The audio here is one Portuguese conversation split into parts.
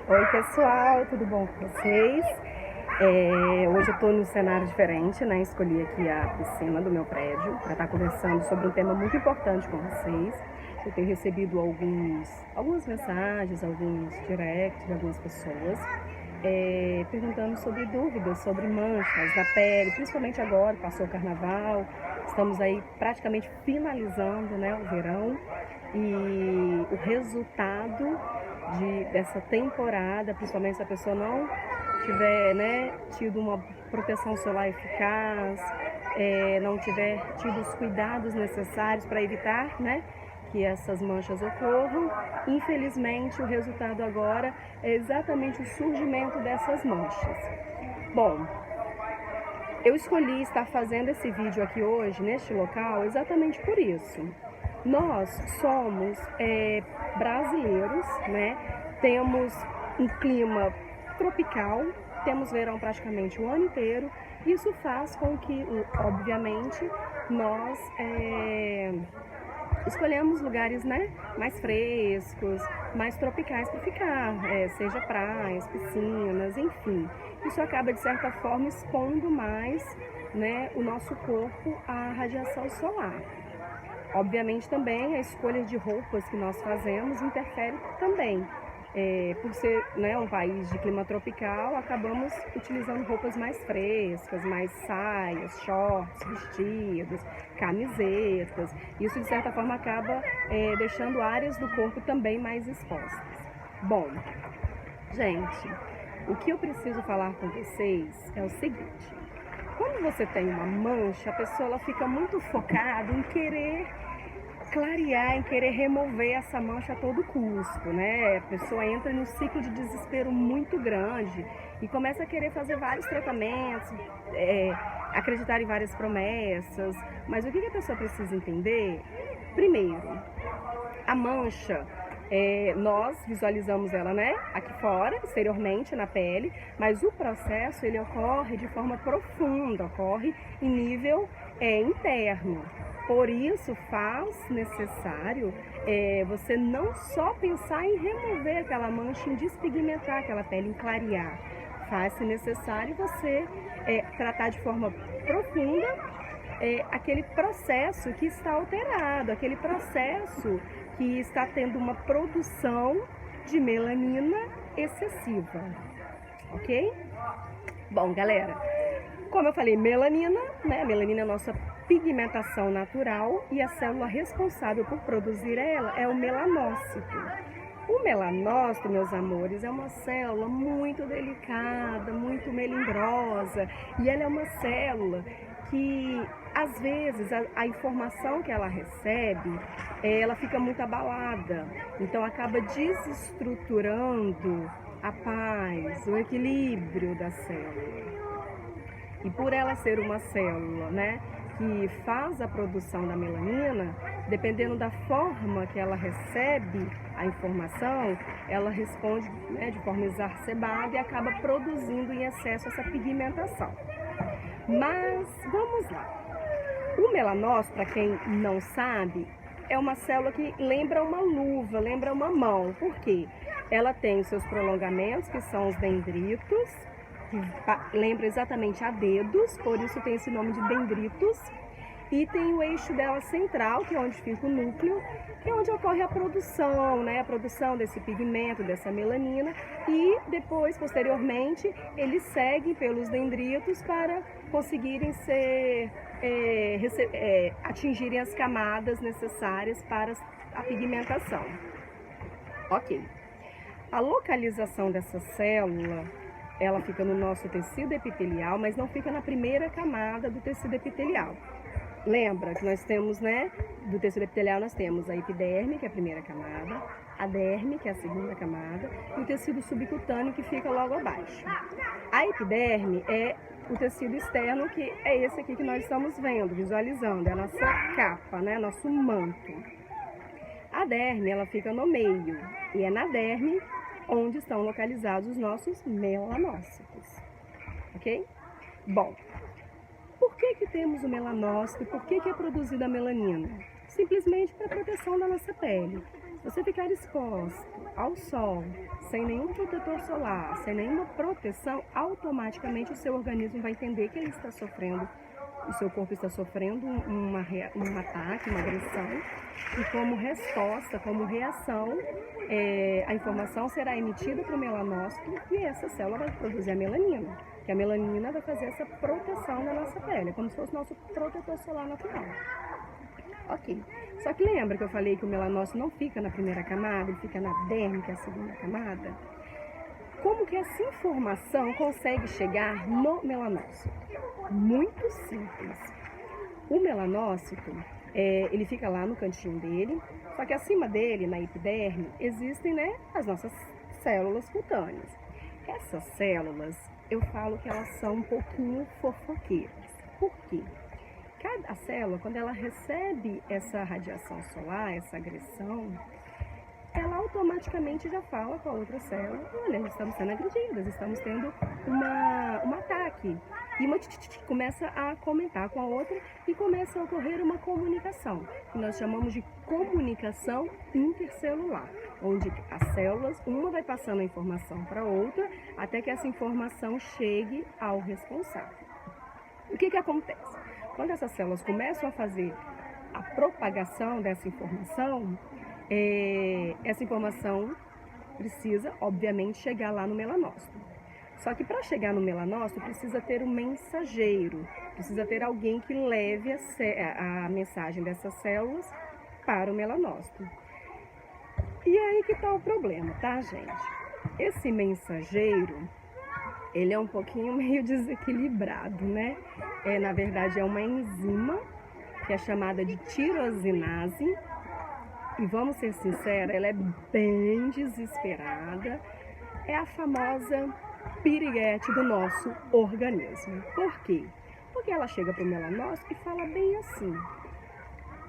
Oi pessoal, tudo bom com vocês? Hoje eu estou num cenário diferente, né? Escolhi aqui a piscina do meu prédio para estar conversando sobre um tema muito importante com vocês. Eu tenho recebido algumas mensagens, alguns directs de algumas pessoas perguntando sobre dúvidas, sobre manchas da pele, principalmente agora, passou o carnaval, estamos aí praticamente finalizando, né, o verão, e o resultado dessa temporada, principalmente se a pessoa não tiver, né, tido uma proteção solar eficaz, não tiver tido os cuidados necessários para evitar, né, que essas manchas ocorram, infelizmente o resultado agora é exatamente o surgimento dessas manchas. Bom, eu escolhi estar fazendo esse vídeo aqui hoje, neste local, exatamente por isso. Nós somos brasileiros, né? Temos um clima tropical, temos verão praticamente o ano inteiro. Isso faz com que, obviamente, nós escolhemos lugares, né, mais frescos, mais tropicais para ficar, seja praias, piscinas, enfim. Isso acaba, de certa forma, expondo mais, né, o nosso corpo à radiação solar. Obviamente também a escolha de roupas que nós fazemos interfere também. Por ser, né, um país de clima tropical, acabamos utilizando roupas mais frescas, mais saias, shorts, vestidos, camisetas. Isso de certa forma acaba deixando áreas do corpo também mais expostas. Bom, gente, o que eu preciso falar com vocês é o seguinte: quando você tem uma mancha, a pessoa ela fica muito focada em querer clarear, em querer remover essa mancha a todo custo, né? A pessoa entra num ciclo de desespero muito grande e começa a querer fazer vários tratamentos, acreditar em várias promessas. Mas o que a pessoa precisa entender? Primeiro, a mancha, nós visualizamos ela, né, aqui fora, exteriormente, na pele, mas o processo ele ocorre de forma profunda, ocorre em nível interno. Por isso faz necessário você não só pensar em remover aquela mancha, em despigmentar aquela pele, em clarear. Faz-se necessário você tratar de forma profunda aquele processo que está alterado, aquele processo que está tendo uma produção de melanina excessiva, ok? Bom, galera, como eu falei, melanina, né? Melanina é a nossa pigmentação natural e a célula responsável por produzir ela é o melanócito. O melanócito, meus amores, é uma célula muito delicada, muito melindrosa, e ela é uma célula que, às vezes, a informação que ela recebe, ela fica muito abalada, então acaba desestruturando a paz, o equilíbrio da célula. E por ela ser uma célula, né, que faz a produção da melanina, dependendo da forma que ela recebe a informação, ela responde, né, de forma exacerbada e acaba produzindo em excesso essa pigmentação. Mas vamos lá. O melanócito, para quem não sabe, é uma célula que lembra uma luva, lembra uma mão. Por quê? Ela tem os seus prolongamentos, que são os dendritos, que lembra exatamente a dedos, por isso tem esse nome de dendritos, e tem o eixo dela central, que é onde fica o núcleo, que é onde ocorre a produção, né? A produção desse pigmento, dessa melanina, e depois, posteriormente, eles seguem pelos dendritos para conseguirem atingirem as camadas necessárias para a pigmentação. Ok. A localização dessa célula, ela fica no nosso tecido epitelial, mas não fica na primeira camada do tecido epitelial. Lembra que nós temos, né, do tecido epitelial nós temos a epiderme, que é a primeira camada, a derme, que é a segunda camada, e o tecido subcutâneo, que fica logo abaixo. A epiderme é o tecido externo, que é esse aqui que nós estamos vendo, visualizando, é a nossa capa, né, nosso manto. A derme, ela fica no meio, e é na derme onde estão localizados os nossos melanócitos, ok? Bom, por que temos o melanócito? Por que é produzida a melanina? Simplesmente para a proteção da nossa pele. Se você ficar exposto ao sol, sem nenhum protetor solar, sem nenhuma proteção, automaticamente o seu organismo vai entender que ele está sofrendo, o seu corpo está sofrendo um ataque, uma agressão, e como resposta, como reação, a informação será emitida para o melanócito e essa célula vai produzir a melanina, que a melanina vai fazer essa proteção da nossa pele, como se fosse nosso protetor solar natural. Ok, só que lembra que eu falei que o melanócito não fica na primeira camada, ele fica na derme, que é a segunda camada? Como que essa informação consegue chegar no melanócito? Muito simples. O melanócito, ele fica lá no cantinho dele, só que acima dele, na epiderme, existem, né, as nossas células cutâneas. Essas células, eu falo que elas são um pouquinho fofoqueiras. Por quê? Cada célula, quando ela recebe essa radiação solar, essa agressão, ela automaticamente já fala com a outra célula: olha, estamos sendo agredidas, estamos tendo um ataque. E uma começa a comentar com a outra e começa a ocorrer uma comunicação, que nós chamamos de comunicação intercelular, onde as células, uma vai passando a informação para a outra, até que essa informação chegue ao responsável. O que acontece? Quando essas células começam a fazer a propagação dessa informação precisa, obviamente, chegar lá no melanócito. Só que para chegar no melanócito precisa ter um mensageiro, precisa ter alguém que leve a mensagem dessas células para o melanócito. E aí que está o problema, tá, gente? Esse mensageiro, ele é um pouquinho meio desequilibrado, né? Na verdade, é uma enzima que é chamada de tirosinase. E vamos ser sinceros, ela é bem desesperada. É a famosa piriguete do nosso organismo. Por quê? Porque ela chega para o melanócito e fala bem assim: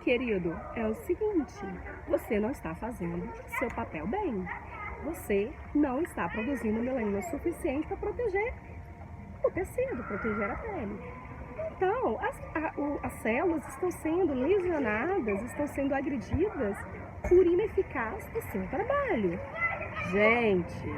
querido, é o seguinte, você não está fazendo seu papel bem. Você não está produzindo melanina suficiente para proteger o tecido, proteger a pele. Então, as células estão sendo lesionadas, estão sendo agredidas por ineficácia do seu trabalho. Gente,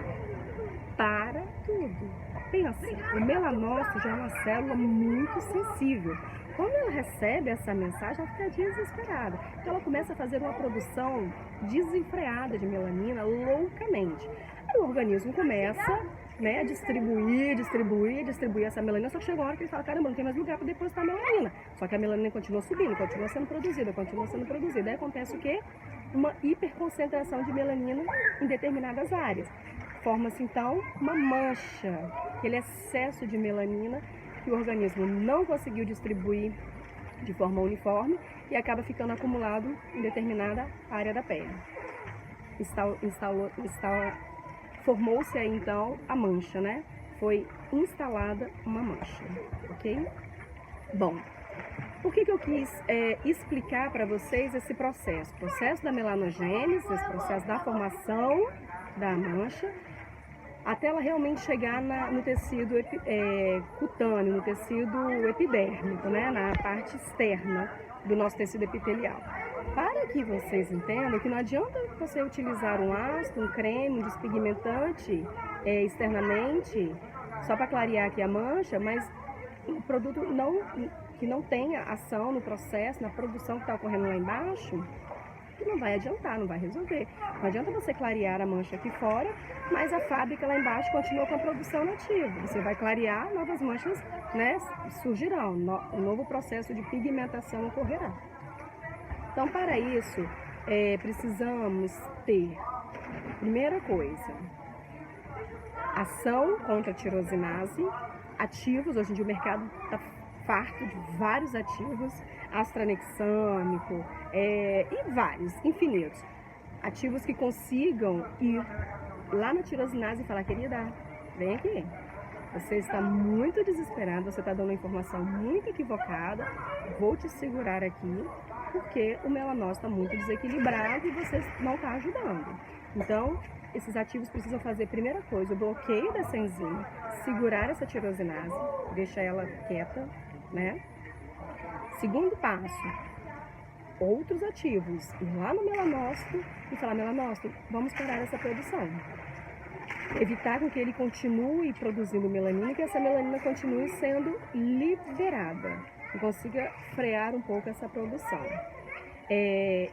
para tudo. Pensa, o melanócito já é uma célula muito sensível. Quando ela recebe essa mensagem, ela fica desesperada. Então ela começa a fazer uma produção desenfreada de melanina loucamente. Aí o organismo começa, né, a distribuir essa melanina, só que chega uma hora que ele fala: caramba, não tem mais lugar para depositar a melanina. Só que a melanina continua subindo, continua sendo produzida. Aí acontece o quê? Uma hiperconcentração de melanina em determinadas áreas. Forma-se então uma mancha, aquele excesso de melanina que o organismo não conseguiu distribuir de forma uniforme e acaba ficando acumulado em determinada área da pele. Formou-se aí então a mancha, né? Foi instalada uma mancha, ok? Bom, por que eu quis explicar para vocês esse processo? O processo da melanogênese, esse processo da formação da mancha, até ela realmente chegar no tecido cutâneo, no tecido epidérmico, né? Na parte externa do nosso tecido epitelial. Para que vocês entendam que não adianta você utilizar um ácido, um creme, um despigmentante externamente, só para clarear aqui a mancha, mas o produto que não tenha ação no processo, na produção que está ocorrendo lá embaixo, não vai adiantar, não vai resolver. Não adianta você clarear a mancha aqui fora, mas a fábrica lá embaixo continua com a produção nativa. Você vai clarear, novas manchas, né, surgirão, um novo processo de pigmentação ocorrerá. Então, para isso, precisamos ter, primeira coisa, ação contra a tirosinase, ativos. Hoje em dia o mercado está farto de vários ativos, astranexâmico e vários, infinitos. Ativos que consigam ir lá na tirosinase e falar: querida, vem aqui. Você está muito desesperado, você está dando uma informação muito equivocada, vou te segurar aqui, porque o melanócito está muito desequilibrado e você não está ajudando. Então, esses ativos precisam fazer, primeira coisa, o bloqueio dessa enzima, segurar essa tirosinase, deixar ela quieta, né? Segundo passo, outros ativos, ir lá no melanócito e falar, melanócito, vamos parar essa produção. Evitar com que ele continue produzindo melanina e que essa melanina continue sendo liberada e consiga frear um pouco essa produção.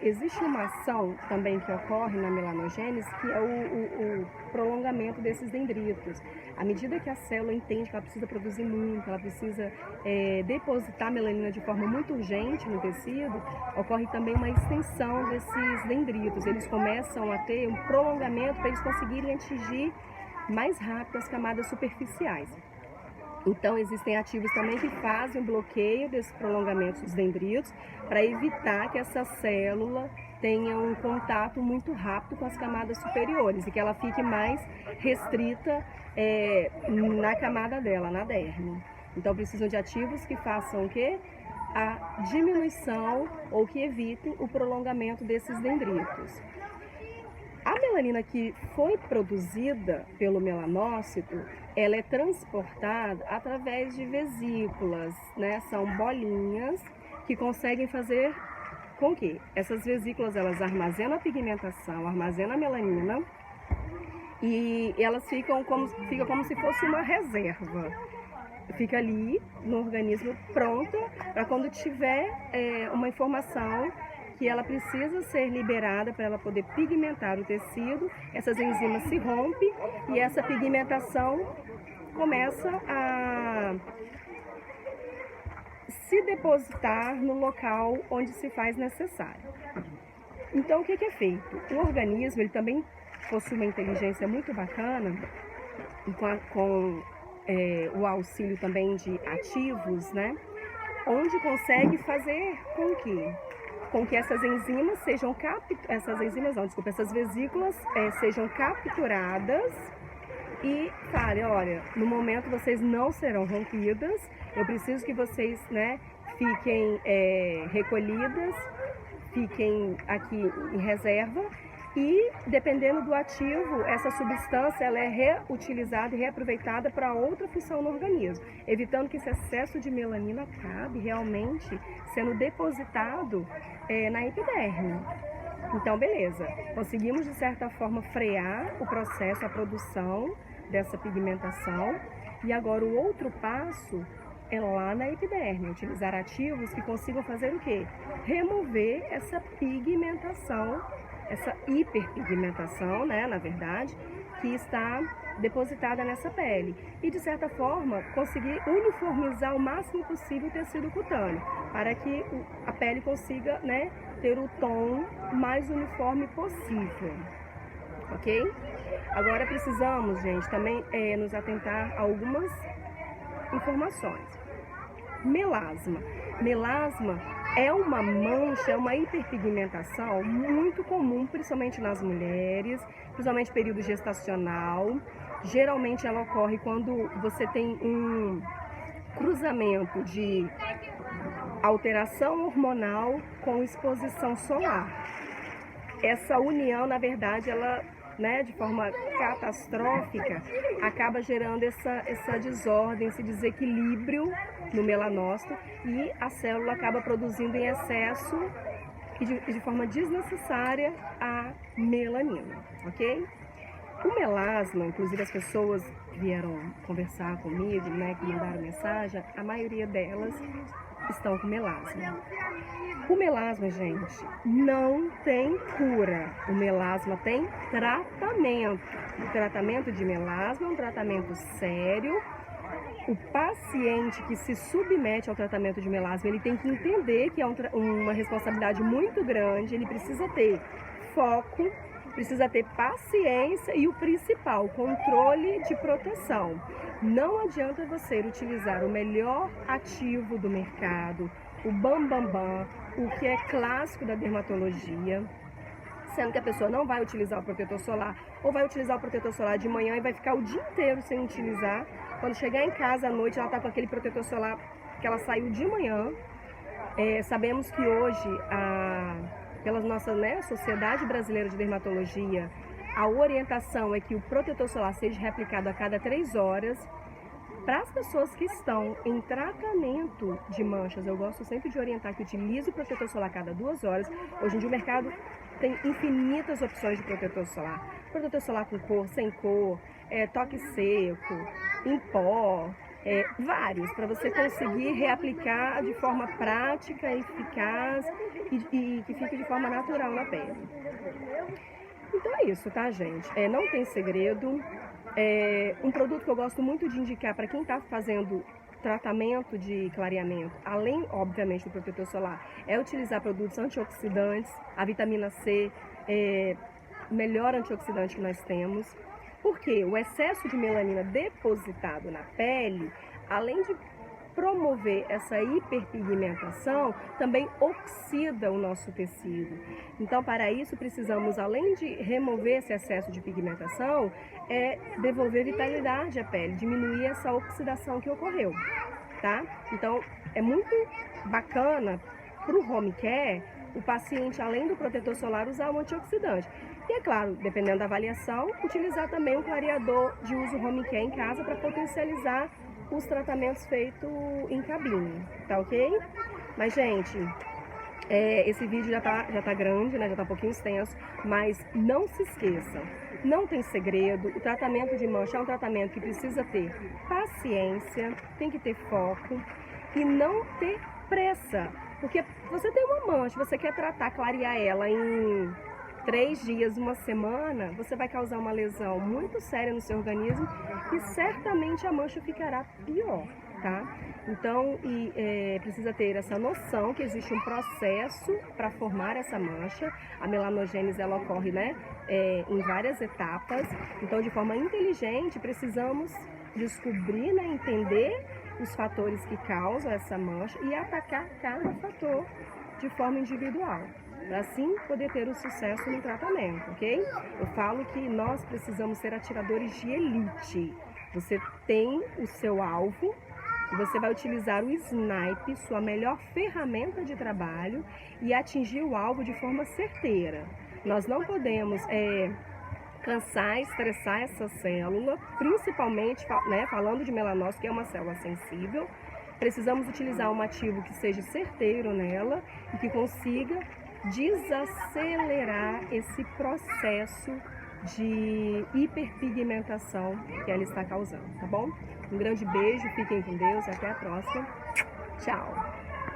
Existe uma ação também que ocorre na melanogênese, que é o prolongamento desses dendritos. À medida que a célula entende que ela precisa produzir muito, ela precisa depositar melanina de forma muito urgente no tecido, ocorre também uma extensão desses dendritos. Eles começam a ter um prolongamento para eles conseguirem atingir mais rápido as camadas superficiais. Então, existem ativos também que fazem o bloqueio desse prolongamento dos dendritos para evitar que essa célula tenha um contato muito rápido com as camadas superiores e que ela fique mais restrita na camada dela, na derme. Então, precisam de ativos que façam o quê? A diminuição ou que evitem o prolongamento desses dendritos. A melanina que foi produzida pelo melanócito, ela é transportada através de vesículas, né? São bolinhas que conseguem fazer com que essas vesículas elas armazenam a pigmentação, armazenam a melanina e elas ficam como se fosse uma reserva. Fica ali no organismo pronta para quando tiver uma informação que ela precisa ser liberada para ela poder pigmentar o tecido, essas enzimas se rompem e essa pigmentação começa a se depositar no local onde se faz necessário. Então, o que é feito? O organismo ele também possui uma inteligência muito bacana e com o auxílio também de ativos, né? Onde consegue fazer com que essas enzimas sejam essas vesículas sejam capturadas e fale, olha, no momento vocês não serão rompidas, eu preciso que vocês, né, fiquem recolhidas, fiquem aqui em reserva e, dependendo do ativo, essa substância ela é reutilizada e reaproveitada para outra função no organismo, evitando que esse excesso de melanina acabe realmente sendo depositado na epiderme. Então, beleza, conseguimos de certa forma frear o processo, a produção dessa pigmentação e agora o outro passo é lá na epiderme, utilizar ativos que consigam fazer o quê? Remover essa pigmentação, essa hiperpigmentação, né, na verdade, que está depositada nessa pele e, de certa forma, conseguir uniformizar o máximo possível o tecido cutâneo, para que a pele consiga, né, ter o tom mais uniforme possível, ok? Agora precisamos, gente, também nos atentar a algumas informações. Melasma. Melasma é uma mancha, é uma hiperpigmentação muito comum, principalmente nas mulheres, principalmente período gestacional. Geralmente ela ocorre quando você tem um cruzamento de alteração hormonal com exposição solar. Essa união, na verdade, ela, né, de forma catastrófica, acaba gerando essa desordem, esse desequilíbrio no melanócito e a célula acaba produzindo em excesso e de forma desnecessária a melanina, ok? O melasma, inclusive as pessoas que vieram conversar comigo, né, que mandaram mensagem, a maioria delas estão com melasma. O melasma, gente, não tem cura. O melasma tem tratamento. O tratamento de melasma é um tratamento sério. O paciente que se submete ao tratamento de melasma, ele tem que entender que é uma responsabilidade muito grande, ele precisa ter foco, precisa ter paciência e o principal, controle de proteção. Não adianta você utilizar o melhor ativo do mercado, o bambambam, o que é clássico da dermatologia, sendo que a pessoa não vai utilizar o protetor solar ou vai utilizar o protetor solar de manhã e vai ficar o dia inteiro sem utilizar. Quando chegar em casa à noite, ela está com aquele protetor solar que ela saiu de manhã. Sabemos que hoje, pela nossa, né, Sociedade Brasileira de Dermatologia, a orientação é que o protetor solar seja reaplicado a cada 3 horas. Para as pessoas que estão em tratamento de manchas, eu gosto sempre de orientar que utilize o protetor solar a cada 2 horas. Hoje em dia o mercado tem infinitas opções de protetor solar. Protetor solar com cor, sem cor, toque seco, em pó, vários, para você conseguir reaplicar de forma prática, eficaz e que fique de forma natural na pele. Então é isso, tá, gente? Não tem segredo. Um produto que eu gosto muito de indicar para quem está fazendo tratamento de clareamento, além, obviamente, do protetor solar, é utilizar produtos antioxidantes. A vitamina C é o melhor antioxidante que nós temos, porque o excesso de melanina depositado na pele, além de promover essa hiperpigmentação, também oxida o nosso tecido. Então, para isso, precisamos, além de remover esse excesso de pigmentação, devolver vitalidade à pele, diminuir essa oxidação que ocorreu, tá? Então, é muito bacana para o home care o paciente, além do protetor solar, usar um antioxidante. E é claro, dependendo da avaliação, utilizar também um clareador de uso home care em casa para potencializar os tratamentos feitos em cabine, tá ok? Mas, gente, esse vídeo já tá grande, né? Já tá um pouquinho extenso, mas não se esqueça, não tem segredo. O tratamento de mancha é um tratamento que precisa ter paciência, tem que ter foco e não ter pressa. Porque você tem uma mancha, você quer tratar, clarear ela em 3 dias, 1 semana, você vai causar uma lesão muito séria no seu organismo e certamente a mancha ficará pior, tá? Então, precisa ter essa noção que existe um processo para formar essa mancha. A melanogênese, ela ocorre, né, em várias etapas. Então, de forma inteligente, precisamos descobrir, né, entender os fatores que causam essa mancha e atacar cada fator de forma individual, para assim poder ter o sucesso no tratamento, ok? Eu falo que nós precisamos ser atiradores de elite. Você tem o seu alvo e você vai utilizar o snipe, sua melhor ferramenta de trabalho, e atingir o alvo de forma certeira. Nós não podemos cansar, estressar essa célula, principalmente, né, falando de melanócito, que é uma célula sensível. Precisamos utilizar um ativo que seja certeiro nela e que consiga desacelerar esse processo de hiperpigmentação que ela está causando, tá bom? Um grande beijo, fiquem com Deus, até a próxima. Tchau!